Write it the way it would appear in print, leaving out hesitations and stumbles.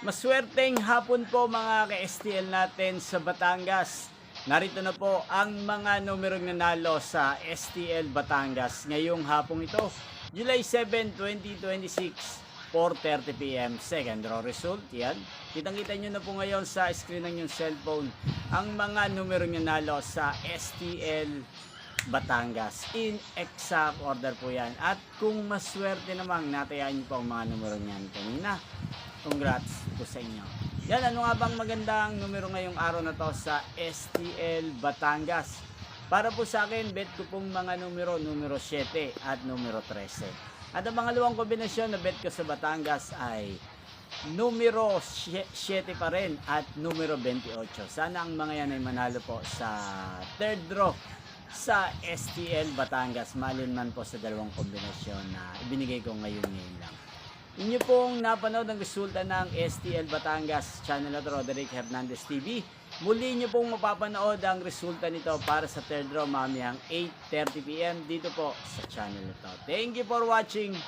Maswerteng hapon po mga ka-STL natin sa Batangas. Narito na po ang mga numerong nanalo sa STL Batangas ngayong hapong ito, July 7, 2026, 4:30 PM. Second draw result, yan. Kitang-kita nyo na po ngayon sa screen ng yung cellphone ang mga numerong nanalo sa STL Batangas. In exact order po yan. At kung maswerte namang natayaan nyo po ang mga numero niyan kanina, congrats po sa inyo. Yan, ano nga bang magandang numero ngayong araw na to sa STL Batangas? Para po sa akin, bet ko pong mga numero 7 at numero 13. At ang mga luwang kombinasyon na bet ko sa Batangas ay numero 7 pa rin at numero 28. Sana ang mga yan ay manalo po sa third draw sa STL Batangas. Malin man po sa dalawang kombinasyon na ibinigay ko ngayon lang. Inyo pong napanood ang resulta ng STL Batangas channel at Roderick Hernandez TV. Muli nyo pong mapapanood ang resulta nito para sa third draw mamayang 8:30 PM dito po sa channel ito. Thank you for watching.